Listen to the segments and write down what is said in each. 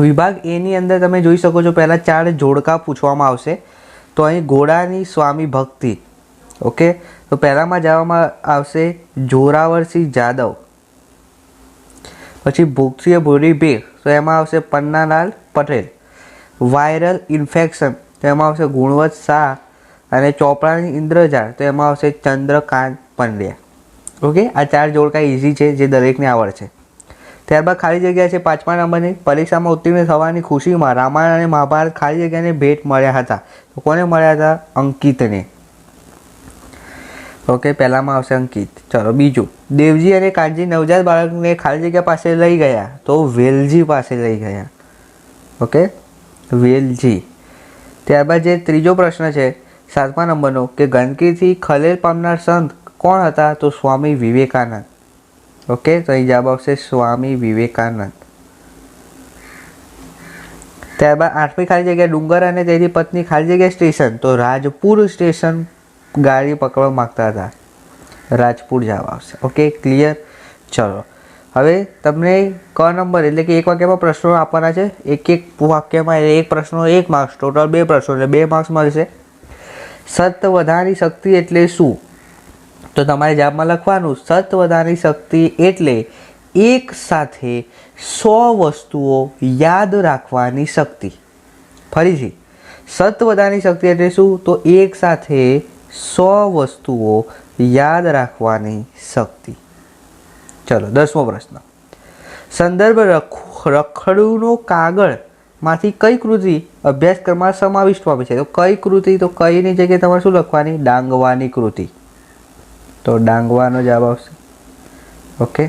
વિભાગ એની અંદર તમે જોઈ શકો છો પહેલાં 4 જોડકા પૂછવામાં આવશે. તો અહીં ઘોડાની સ્વામી ભક્તિ. ઓકે, તો પહેલાંમાં જવામાં આવશે જોરાવરસિંહ જાદવ. પછી ભૂખથી ભૂરી ભીખ, તો એમાં આવશે પન્નાલાલ પટેલ. વાયરલ ઇન્ફેક્શન, તો એમાં આવશે ગુણવંત શાહ. અને ચોપડાની ઇન્દ્રજાળ, તો એમાં આવશે ચંદ્રકાંત પંડ્યા. ઓકે, આ 4 જોડકા ઇઝી છે જે દરેકને આવડશે. ત્યારબાદ ખાલી જગ્યા છે 5મા નંબરની. પરીક્ષામાં ઉત્તીર્ણ થવાની ખુશીમાં રામાયણ અને મહાભારત ખાલી જગ્યાને ભેટ મળ્યા હતા. તો કોને મળ્યા હતા? અંકિતને. ઓકે, પહેલામાં આવશે અંકિત. ચલો બીજું, દેવજી અને કાનજી નવજાત બાળકને ખાલી જગ્યા પાસે લઈ ગયા. તો વેલજી પાસે લઈ ગયા. ઓકે, વેલજી. ત્યારબાદ જે ત્રીજો પ્રશ્ન છે 7મા નંબરનો, કે ગંદકીથી ખલેલ પામનાર સંત કોણ હતા? તો સ્વામી વિવેકાનંદ. ઓકે, તો અહીં જવાબ આવશે સ્વામી વિવેકાનંદ. ત્યારબાદ 8મી ખાલી જગ્યા, ડુંગર અને તેની પત્ની ખાલી જગ્યા સ્ટેશન. તો રાજપુર સ્ટેશન ગાડી પકડવા માગતા હતા. રાજપુર જવાબ આવશે. Okay, clear. ચલો હવે તમને ક નંબર એટલે કે એક વાક્યમાં પ્રશ્નો આપવાના છે. એક વાક્યમાં એટલે એક પ્રશ્નો 1 માર્ક્સ, ટોટલ 2 પ્રશ્નો એટલે 2 માર્ક્સ મળશે. સત્વધાની શક્તિ એટલે શું? તો તમારે જવાબમાં લખવાનું, સત્વધાની શક્તિ એટલે એક સાથે 100 વસ્તુઓ યાદ રાખવાની શક્તિ. ફરીથી, સત્વધાની શક્તિ એટલે શું? તો એક સાથે 100 વસ્તુઓ યાદ રાખવાની શક્તિ. ચલો 10મો પ્રશ્ન, સંદર્ભ રખડુનો કાગળ માંથી કઈ કૃતિ અભ્યાસક્રમમાં સમાવિષ્ટ પામે છે? તો કઈ કૃતિ? તો કઈની જગ્યાએ તમારે શું લખવાની? ડાંગવાની કૃતિ. તો ડાંગવાનો જવાબ આવશે. ઓકે,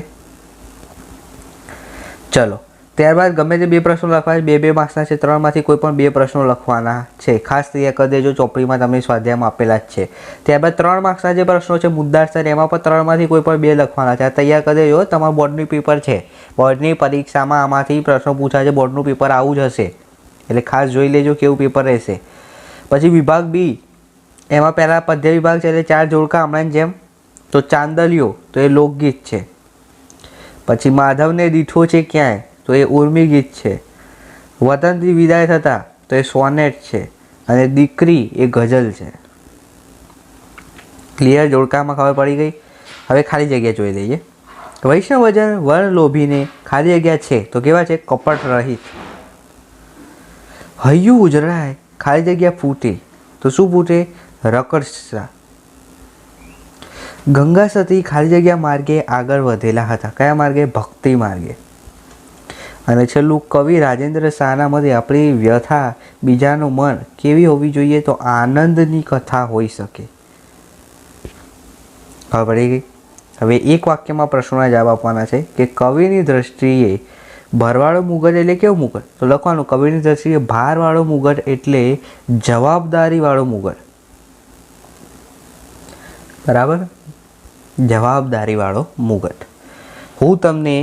ચલો ત્યારબાદ ગમે તે 2 પ્રશ્નો લખવાના, 2 માર્ક્સના છે. 3માંથી કોઈ પણ 2 પ્રશ્નો લખવાના છે. ખાસ તૈયાર કરી દેજો, ચોપડીમાં તમને સ્વાધ્યાયમાં આપેલા જ છે. ત્યારબાદ 3 માર્ક્સના જે પ્રશ્નો છે મુદ્દાર સર, એમાં પણ 3માંથી કોઈ પણ 2 લખવાના છે. આ તૈયાર કરી દેજો, તમારું બોર્ડની પેપર છે. બોર્ડની પરીક્ષામાં આમાંથી પ્રશ્નો પૂછાય છે. બોર્ડનું પેપર આવું જ હશે, એટલે ખાસ જોઈ લેજો કેવું પેપર રહેશે. પછી વિભાગ બી, એમાં પહેલાં પદ્ય વિભાગ છે એટલે 4 જોડકા હમણાં જેમ. તો ચાંદલિયો, તો એ લોકગીત છે. પછી માધવને દીઠો છે ક્યાંય, તો એ ઉર્મી ગીત છે. વતનથી વિદાય થતા, તો એ સોનેટ છે. અને દીકરી એ ગઝલ છે. ક્લિયર? જોડકામાં ખબર પડી ગઈ. હવે ખાલી જગ્યા જોઈ લઈએ. વૈષ્ણવજન વર્ણ લોભીને ખાલી જગ્યા છે તો કેવા છે? કપટ રહિત. હૈયું ઉજરાય, ખાલી જગ્યા ફૂટે, તો શું ફૂટે? રકરસા. ગંગા સતી ખાલી જગ્યા માર્ગે આગળ વધેલા હતા. કયા માર્ગે? ભક્તિ માર્ગે. અને છેલ્લું, કવિ રાજેન્દ્ર શાહના મતે આપણી વ્યથા બીજાનું મન કેવી હોવી જોઈએ? તો આનંદની કથા હોઈ શકે. ખબર પડી ગઈ. હવે એક વાક્યમાં પ્રશ્નોના જવાબ આપવાના છે કે કવિની દ્રષ્ટિએ ભરવાળો મુગટ એટલે કેવું મુગટ? તો લખવાનું, કવિની દ્રષ્ટિએ ભારવાળો મુગટ એટલે જવાબદારીવાળો મુગટ. બરાબર, જવાબદારીવાળો મુગટ. હું તમને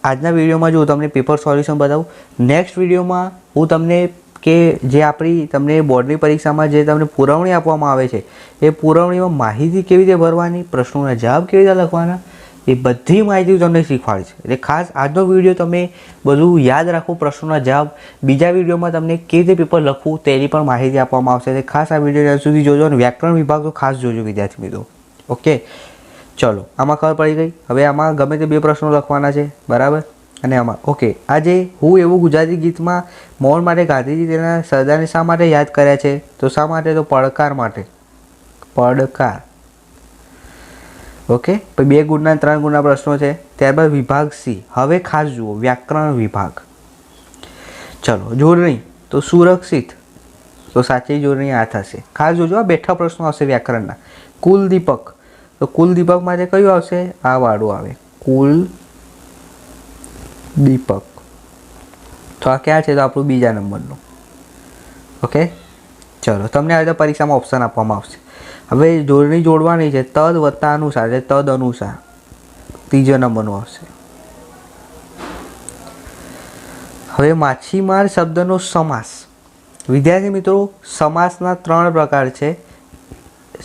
આજના વિડીયોમાં જો તમને પેપર સોલ્યુશન બતાવું, નેક્સ્ટ વિડીયોમાં હું તમને કે જે આપણી તમને બોર્ડની પરીક્ષામાં જે તમને પુરવણી આપવામાં આવે છે એ પુરવણીમાં માહિતી કેવી રીતે ભરવાની, પ્રશ્નોના જવાબ કેવી રીતે લખવાના, એ બધી માહિતી તમને શીખવાડી છે. એટલે ખાસ આજનો વિડીયો તમે બધું યાદ રાખો, પ્રશ્નોના જવાબ. બીજા વિડીયોમાં તમને કેવી રીતે પેપર લખવું તેની પણ માહિતી આપવામાં આવશે. એટલે ખાસ આ વિડીયો ત્યાં સુધી જોજો. અને વ્યાકરણ વિભાગ તો ખાસ જોજો વિદ્યાર્થી મિત્રો. ઓકે, ચલો આમાં ખબર પડી ગઈ. હવે આમાં ગમે તે 2 પ્રશ્નો લખવાના છે. બરાબર. અને આમાં ઓકે, આજે હું એવું ગુજરાતી ગીતમાં મૌન માટે ગાંધીજી તેના સરદારને શા માટે યાદ કર્યા છે? તો શા માટે? તો પડકાર માટે. પડકાર. ઓકે, 2 ગુણના 3 ગુણના પ્રશ્નો છે. ત્યારબાદ વિભાગ સી. હવે ખાસ જુઓ, વ્યાકરણ વિભાગ. ચલો, જોડણી, તો સુરક્ષિત, તો સાચી જોડણી આ થશે. ખાસ જોજો, આ બેઠા પ્રશ્નો આવશે વ્યાકરણના. કુલદીપક, તો કુલદીપક માટે કયું આવશે? આ વાળું આવે, કુલ દીપક. તો આ ક્યાં છે? તો આપણું બીજા નંબરનું. ઓકે, ચલો તમને આ રીતે પરીક્ષામાં ઓપ્શન આપવામાં આવશે. હવે જોડણી જોડવાની છે તદ વત્તા અનુસાર, એટલે તદ અનુસાર ત્રીજો નંબરનું આવશે. હવે માછીમાર શબ્દનો સમાસ. વિદ્યાર્થી મિત્રો, સમાસના 3 પ્રકાર છે: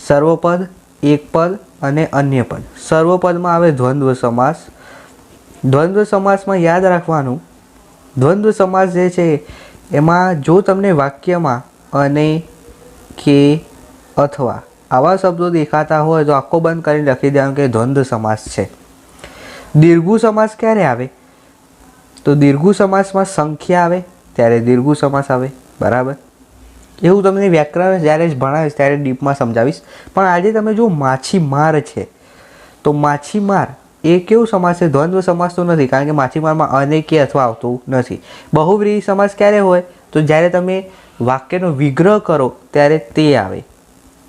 સર્વપદ, એકપદ અને અન્ય પદ. સર્વપદમાં આવે દ્વંદ્વ સમાસ. દ્વંદ્વ સમાસમાં યાદ રાખવાનું, દ્વંદ્વ સમાસ જે છે એમાં જો તમને વાક્યમાં અને, કે, અથવા આવા શબ્દો દેખાતા હોય તો આખો બંધ કરીને લખી દેવાનું કે દ્વંદ્વ સમાસ છે. દીર્ઘુ સમાસ ક્યારે આવે? તો દીર્ઘુ સમાસમાં સંખ્યા આવે ત્યારે દીર્ઘુ સમાસ આવે. બરાબર, એવું તમને વ્યાકરણ જ્યારે જ ભણાવીશ ત્યારે ડીપમાં સમજાવીશ. પણ આજે તમે જો માછીમાર છે તો માછીમાર એ કેવું સમાસ છે? દ્વંદ્વ સમાસ તો નથી, કારણ કે માછીમારમાં અને, કે, અથવા આવતું નથી. બહુવ્રીહી સમાસ ક્યારે હોય? તો જ્યારે તમે વાક્યનો વિગ્રહ કરો ત્યારે તે આવે,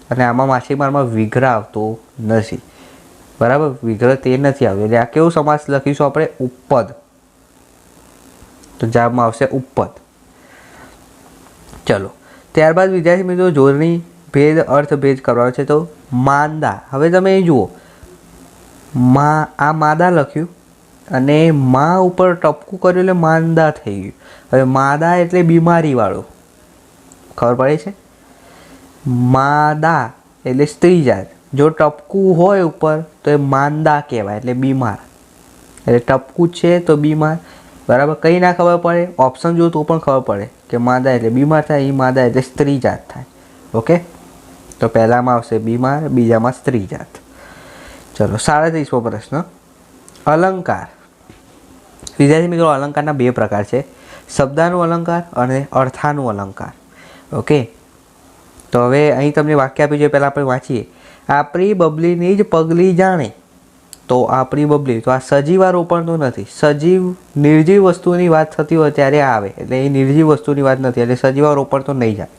અને આમાં માછીમારમાં વિગ્રહ આવતો નથી. બરાબર, વિગ્રહ તે નથી આવ્યો એટલે આ કેવું સમાસ લખીશું આપણે? ઉપપદ. તો જવાબમાં આવશે ઉપપદ. ચલો, ત્યારબાદ વિદ્યાર્થી મિત્રો જોડણી ભેદ અર્થ ભેદ કરવાનો છે. તો માંદા, હવે તમે અહીં જુઓ, આ માદા લખ્યું અને મા ઉપર ટપકું કર્યું એટલે માંદા થઈ ગયું. હવે માદા એટલે બીમારીવાળું, ખબર પડે છે? માદા એટલે સ્ત્રી જાત. જો ટપકું હોય ઉપર તો એ માંદા કહેવાય, એટલે બીમાર. એટલે ટપકું છે તો બીમાર. બરાબર, કંઈ ના ખબર પડે, ઓપ્શન જો તો પણ ખબર પડે કે માદા એટલે બીમાર થાય, એ માદા એટલે સ્ત્રી જાત થાય. ઓકે, તો પહેલામાં આવશે બીમાર, બીજામાં સ્ત્રી જાત. ચલો, 37મો પ્રશ્ન. અલંકાર. વિદ્યાર્થી મિત્રો અલંકારના બે પ્રકાર છે, શબ્દાનું અલંકાર અને અર્થાનું અલંકાર. ઓકે, તો હવે અહીં તમને વાક્ય આપ્યું છે, પહેલાં આપણે વાંચીએ. આપણી બબલીની જ પગલી જાણે. તો આપણી બબલી, તો આ સજીવારોપણ તો નથી. સજીવ નિર્જીવ વસ્તુની વાત થતી હોય ત્યારે આવે, એટલે એ નિર્જીવ વસ્તુની વાત નથી, એટલે સજીવારોપણ તો નહીં જાય.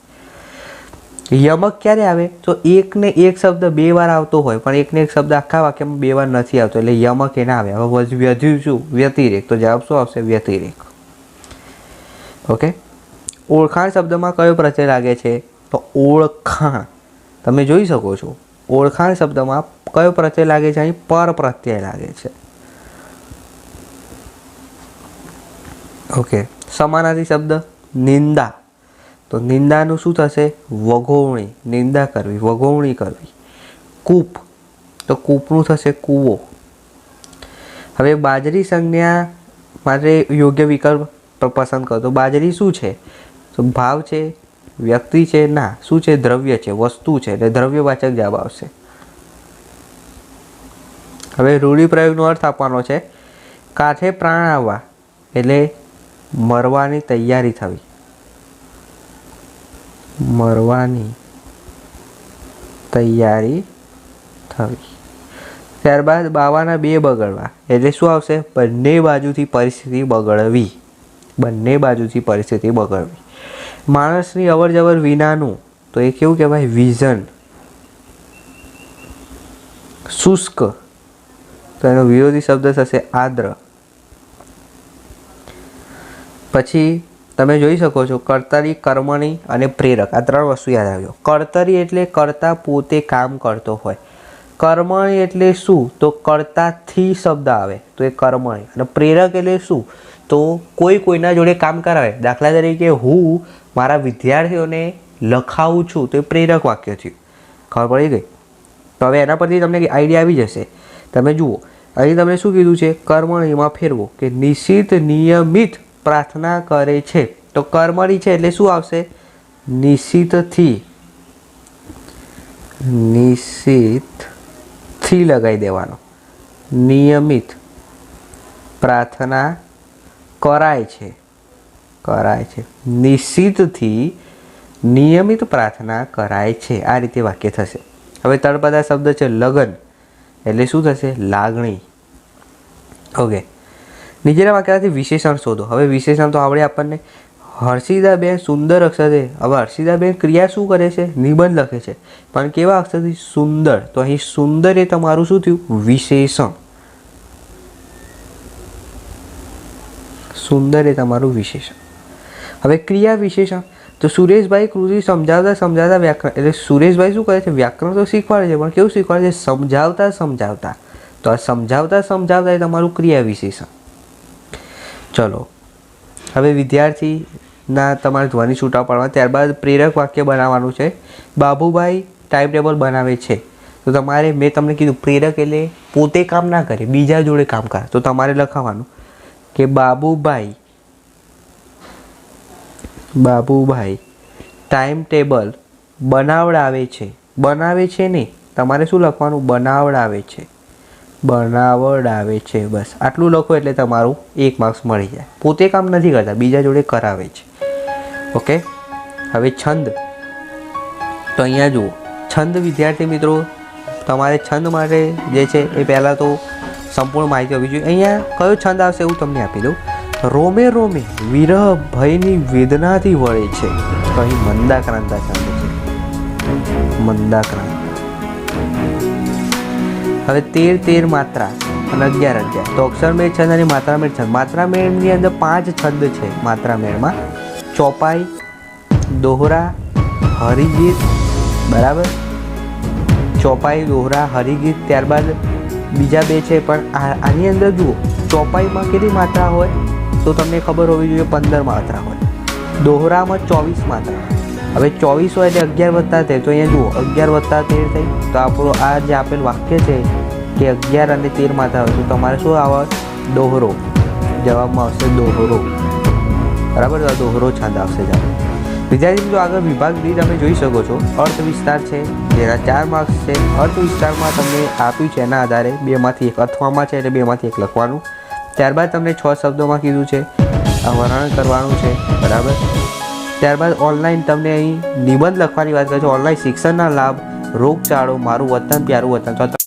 યમક ક્યારે આવે? તો એકને એક શબ્દ બે વાર આવતો હોય પણ એકને એક શબ્દ આખા વાક્યમાં બે વાર નથી આવતો, એટલે યમક એ ના આવે. હવે વધ્યું શું? વ્યતિરેક. તો જવાબ શું આવશે? વ્યતિરેક. ઓકે, ઓળખાણ શબ્દમાં કયો પ્રત્યય લાગે છે? તો ઓળખાણ. તમે જોઈ શકો છો ઓળખાણ શબ્દમાં કયો પ્રત્યય લાગે છે? અહીં પર પ્રત્યય લાગે છે. ઓકે, સમાનાર્થી શબ્દ નિંદા. તો નિંદાનું શું થશે? વગોવણી. નિંદા કરવી, વગોવણી કરવી. કૂપ, તો કૂપનું થશે કૂવો. હવે બાજરી સંજ્ઞા માટે યોગ્ય વિકલ્પ પસંદ કરો. તો બાજરી શું છે? તો ભાવ છે, વ્યક્તિ છે? ના. શું છે? દ્રવ્ય છે, વસ્તુ છે, એટલે દ્રવ્યવાચક જવાબ આવશે. હવે રૂઢિપ્રયોગનો અર્થ આપવાનો છે. કાંઠે પ્રાણ આવવા એટલે મરવાની તૈયારી થવી. મરવાની તૈયારી થવી. ત્યારબાદ બાવાના બે બગડવા એટલે શું આવશે? બંને બાજુથી પરિસ્થિતિ બગડવી. બંને બાજુથી પરિસ્થિતિ બગડવી. માણસની અવર જવર વિનાનું, તો એ કેવું કહેવાય? વિઝન. શુષ્ક, તો એનો વિરોધી શબ્દ થશે આદ્ર. પછી તમે જોઈ શકો છો કર્તરી, કર્મણી અને પ્રેરક, આ ત્રણ વસ્તુ યાદ રાખજો. કર્તરી એટલે કર્તા પોતે કામ કરતો હોય. કર્મણી એટલે શું? તો કર્તાથી શબ્દ આવે તો એ કર્મણી. અને પ્રેરક એટલે શું? તો કોઈના જોડે કામ કરાવે. દાખલા તરીકે હું મારા વિદ્યાર્થીઓને લખાવું છું તો એ પ્રેરક વાક્ય થયું. ખબર પડી ગઈ? તો હવે એના પરથી તમને આઈડિયા આવી જશે. તમે જુઓ અહીં તમને શું કીધું છે? કર્મણીમાં ફેરવો કે નિશ્ચિત નિયમિત પ્રાર્થના કરે છે. તો કર્મણી છે એટલે શું આવશે? નિશ્ચિતથી. નિશ્ચિતથી લગાવી દેવાનો. નિયમિત પ્રાર્થના કરાય છે. કરાય છે. નિશ્ચિતથી નિયમિત પ્રાર્થના કરાય છે. આ રીતે વાક્ય થશે. હવે તળપદા શબ્દ છે લગન એટલે શું થશે? લાગણી. ઓકે, નીચેના વાક્યમાંથી વિશેષણ શોધો. હવે વિશેષણ તો આવડે આપણને. હર્ષિદાબેન સુંદર અક્ષરથી. હવે હર્ષિદાબેન ક્રિયા શું કરે છે? નિબંધ લખે છે, પણ કેવા અક્ષરથી? સુંદર. તો અહીં સુંદર એ તમારું શું થયું? વિશેષણ. સુંદર એ તમારું વિશેષણ. હવે ક્રિયા વિશેષણ. તો સુરેશભાઈ કૃતિ સમજાવતા વ્યાકરણ, એટલે સુરેશભાઈ શું કરે છે? વ્યાકરણ તો શીખવાડે છે, પણ કેવું શીખવાડે છે? સમજાવતા. તો આ સમજાવતા એ તમારું ક્રિયા વિશેષણ. ચલો, હવે વિદ્યાર્થીના તમારે ધ્વનિ છૂટા પાડવા. ત્યારબાદ પ્રેરક વાક્ય બનાવવાનું છે. બાબુભાઈ ટાઈમ ટેબલ બનાવે છે. તો તમારે, મેં તમને કીધું પ્રેરક એટલે પોતે કામ ના કરે, બીજા જોડે કામ કરે. તો તમારે લખાવાનું કે બાબુભાઈ બાબુભાઈ ટાઈમ ટેબલ બનાવડાવે છે. બનાવે છે નહીં, તમારે શું લખવાનું? બનાવડાવે છે. બનાવડાવે છે. બસ આટલું લખો એટલે તમારું 1 માર્ક્સ મળી જાય. પોતે કામ નથી કરતા, બીજા જોડે કરાવે છે. ઓકે. હવે છંદ. તો અહીંયા જુઓ, છંદ વિદ્યાર્થી મિત્રો, તમારે છંદ માટે જે છે એ પહેલાં તો સંપૂર્ણ માહિતી હોવી જોઈએ. અહીંયા કયો છંદ આવશે એવું તમને આપી દઉં. રોમે રોમે વિરહ ભયની વેદનાથી વળે છે. તો અહીં મંદાક્રાંતા છંદ છે. મંદાક્રાંતા. હવે 13 માત્રા અને 11. તો અક્ષરમેળ છંદ અને માત્રામેળ છંદ. માત્રામેળની અંદર 5 છંદ છે. માત્રામેળમાં ચોપાઈ, દોહરા, હરિગીત, બરાબર, ચોપાઈ, દોહરા, હરિગીત. ત્યારબાદ બીજા 2 છે, પણ આની અંદર જુઓ ચોપાઈમાં કેટલી માત્રા હોય તો તમને ખબર હોવી જોઈએ, 15 માત્રા હોય. દોહરામાં 24 માત્રા. હવે 24 હોય એટલે 11 + 13. તો અહીંયા જુઓ 11 + 13 થઈ. તો આપણું આ જે આપેલ વાક્ય છે કે 11 અને 13 માત્રા હોય, તો તમારે શું આવે? દોહરો. જવાબમાં આવશે દોહરો. બરાબર. તો દોહરો છંદ આવશે. જવાબ. વિદ્યાર્થી મિત્રો, આગળ વિભાગ ડી તમે જોઈ શકો છો. અર્થ વિસ્તાર છે, જેના 4 માર્ક્સ છે. અર્થ વિસ્તારમાં તમને આપ્યું છે એના આધારે 2માંથી 1 અથવામાં છે એટલે 2માંથી 1 લખવાનું. ત્યારબાદ તમને 6 શબ્દોમાં કીધું છે, વર્ણન કરવાનું છે. બરાબર. ત્યારબાદ ઓનલાઈન તમને અહીં નિબંધ લખવાની વાત કરે છે. ઓનલાઈન શિક્ષણના લાભ, રોગચાળો, મારું વતન પ્યારું વતન. તો